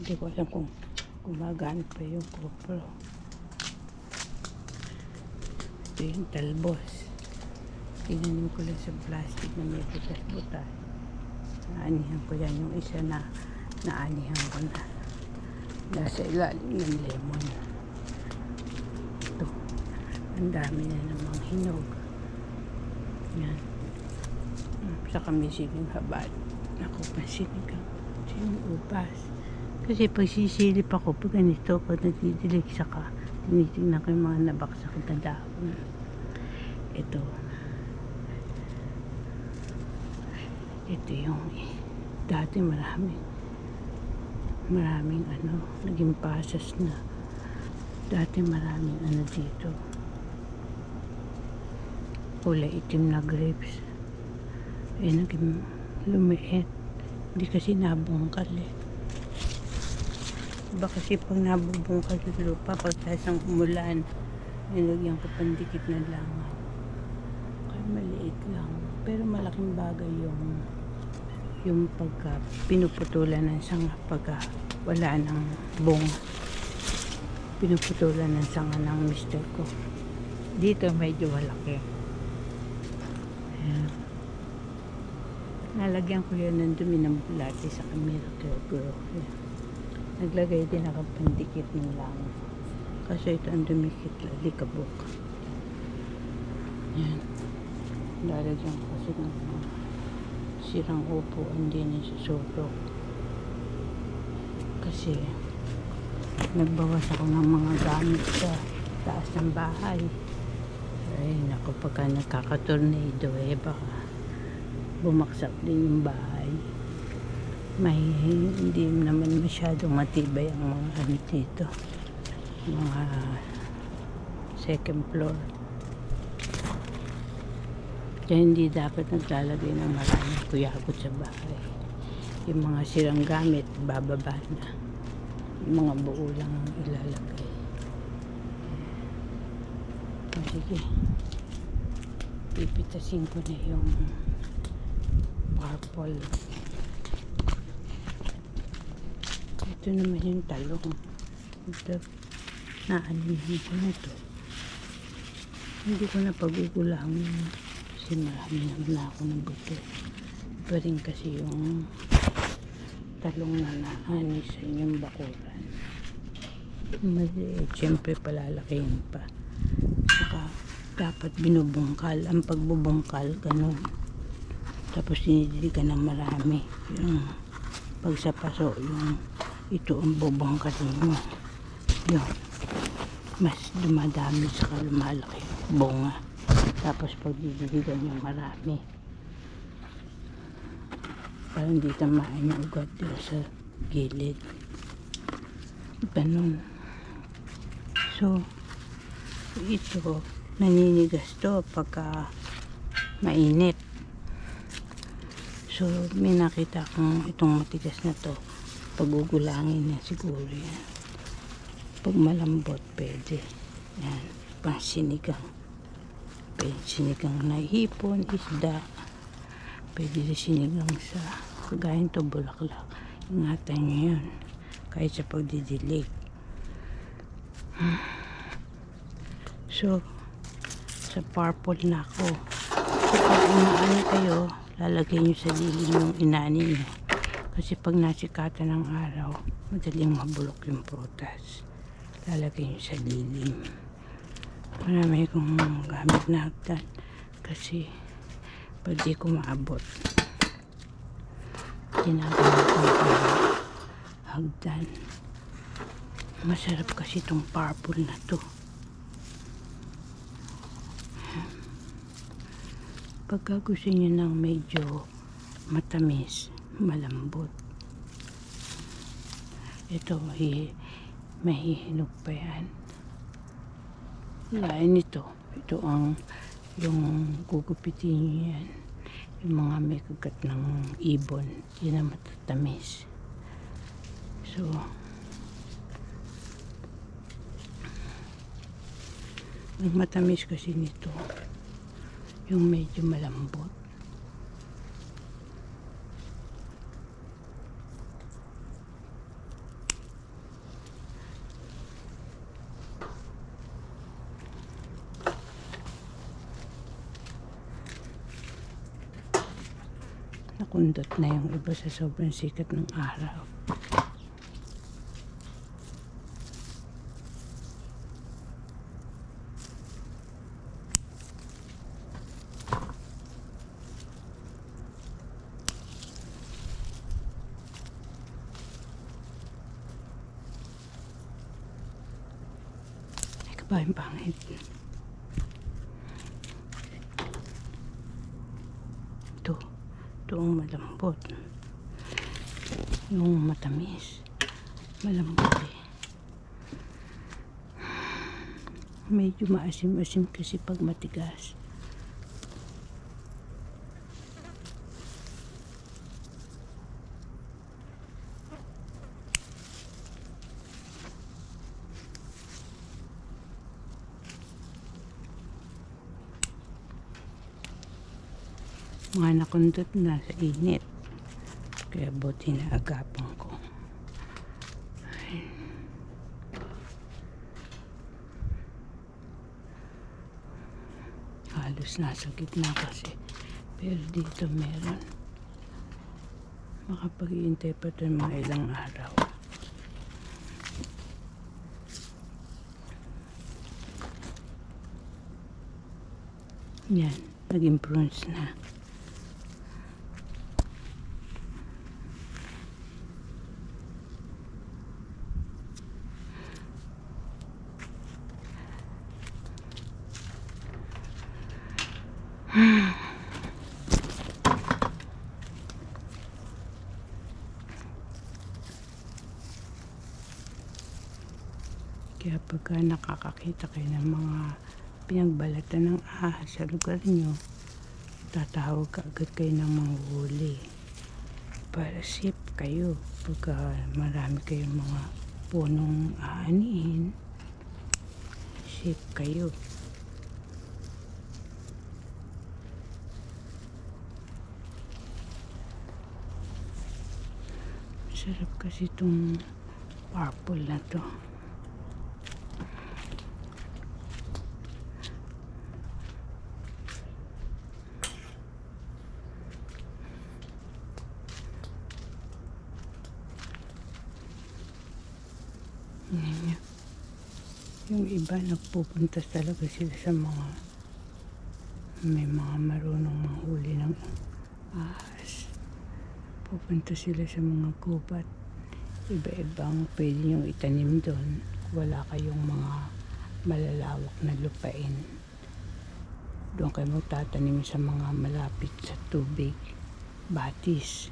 Hindi ko alam kung gumagana pa yung GoPro. Ito yung talbos. Tinanim ko lang sa plastic na may butas-butas. Naanihan ko yan. Yung isa na naanihan ko na. Nasa ilalim ng lemon. Ito. Ang dami na namang hinog. Yan. Saka may siling habal. Ako pa sinigang. Siling upas. Kasi pag sisilip ako, pag ganito, pag nagdidilig saka, tinitignan ko yung mga nabaksak na dahon. Ito. Ito yung dati maraming naging pasas na. Dati maraming dito. Kulay itim na grapes. Naging lumiit. Hindi kasi nabungkal Iba kasi pag nabubungkal sa lupa, pag tasang umulan, nilagyan ko pandikit na langaw. Kaya maliit lang. Pero malaking bagay yung pagka pinuputulan ng sanga pagka wala ng bunga. Pinuputulan ng sanga ng mister ko. Dito medyo malaki. Ayan. Nalagyan ko yun ng dumi ng bulati sa Miracle Grow. Naglagay din ako pandikit ng langaw. Kasi ito ang dumikit likabok. Ayan. Lalagyan ko kasi ng sirang upuan din sa sulok. Kasi nagbawas ako ng mga gamit sa taas ng bahay. Ay naku, pagka nagkakatornado baka bumaksak din yung bahay. Hindi naman masyadong matibay ang mga dito, mga second floor. Kaya hindi dapat naglalagay ng maraming kuyakot sa bahay. Yung mga sirang gamit, bababa na. Yung mga buo lang ang ilalagay. Sige. Pipitasin ko na yung purple. Ito naman yung talong. Ito, naanihan ko na ito. Hindi ko na pagugulangin. Kasi marami naman na ako ng buto. Iba rin kasi yung talong na naani sa inyong bakuran. Maliit, syempre palalakihin pa. Saka dapat binubungkal. Ang pagbubungkal, ganun. Tapos dinidiligan ng marami. Yung pagsapaso, yung ito ang bubungkalin mo. Yun. Mas dumadami saka lumalaki bunga. Tapos pag didiligan yung marami, parang di tamaan yung ugat doon sa gilid. Ganun. So, ito, naninigas to pagka mainit. So, may nakita kong itong matigas na to, pagugulangin na siguro yan. Pag malambot, pwede. Yan, pang sinigang. Pwede sinigang na hipon, isda. Pwede rin sinigang sa kagayan to, bulaklak. Ingatan nyo yun. Kahit sa pagdidilig. So, sa purple na ako. So, pag inaano kayo, lalagay nyo sa dilim yung inani nyo. Kasi pag nasikatan ng araw, madaling mabulok yung prutas. Lalagay nyo sa dilim. Marami kong gamit na hagdan. Kasi pag di ko maabot, ginagawa ko hagdan. Masarap kasi itong purple na to. Pagka gusto nyo ng medyo matamis, malambot, ito mahihinog pa yan. Lain ito. Ito ang yung gugupitin nyo yan. Yung mga may kagat ng ibon. Yan ang matatamis. So, ang matamis kasi nito, yung medyo malambot. nakundot na yung iba sa sobrang sikat ng araw. Ay, kabayan pangit. Ito ang malambot. Yung matamis. Malambot eh. Medyo maasim-asim kasi pag matigas. Mga nakundot na sa init, kaya buti na agapan ko. Ay. Halos nasa gitna kasi, pero dito meron. Makapag-iintay pa ito mga ilang araw. Yan, naging prunes na. Kaya pagka nakakakita kayo ng mga pinagbalatan ng ahas sa lugar nyo, tatawag ka agad kayo ng manghuli para safe kayo. Pagka marami kayong mga punong aanihin, safe kayo. Sarap kasi itong purple na to. Yung iba nagpupunta talaga sila sa mga may mga marunong manghuli ng ahas. Pupunta sila sa mga gubat. Iba-ibang pwede nyo itanim doon. Wala kayong mga malalawak na lupain. Doon kayo magtatanim sa mga malapit sa tubig. Batis.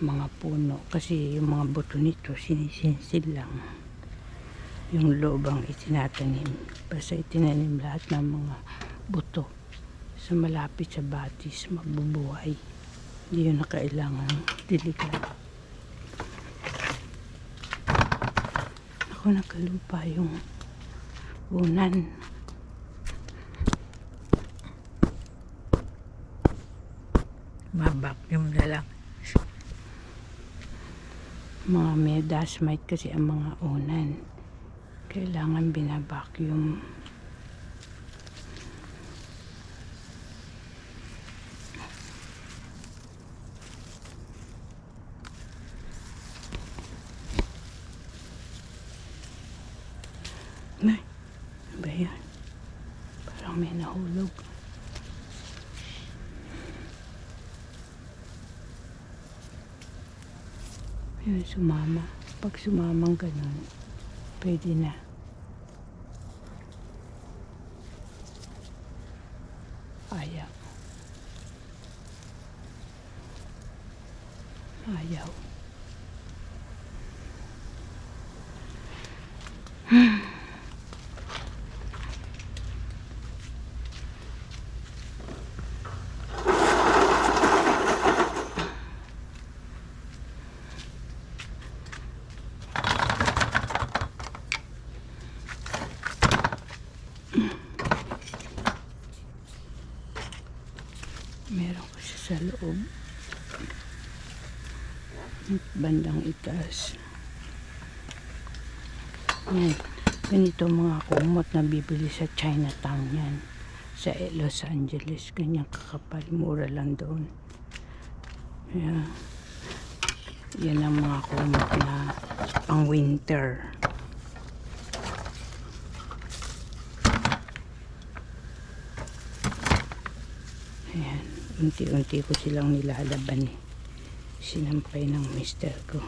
Mga puno. Kasi yung mga buto nito sinisinsil lang. Yung loob ang itinatanim. Basta itinanim lahat ng mga buto sa malapit sa batis, mabubuhay. Hindi yun na kailangan diligan. Ako nakalupa yung unan. Mabakyum na lang. Mga may dust mite kasi ang mga unan. Kailangan binabacuum. Ay, ano ba yan? Parang may nahulog. Ayun, sumama. Pag sumamang ganun, pwede na. Ayaw. Ayaw. Meron ko siya sa loob. Bandang itaas. Yan. Ganito mga kumot na bibili sa Chinatown yan. Sa Los Angeles. Ganyang kakapal. Mura lang doon. Ayan. Yan ang mga kumot na pang winter. Ayan. Unti-unti ko silang nilalaban eh. Sinampay ng mister ko.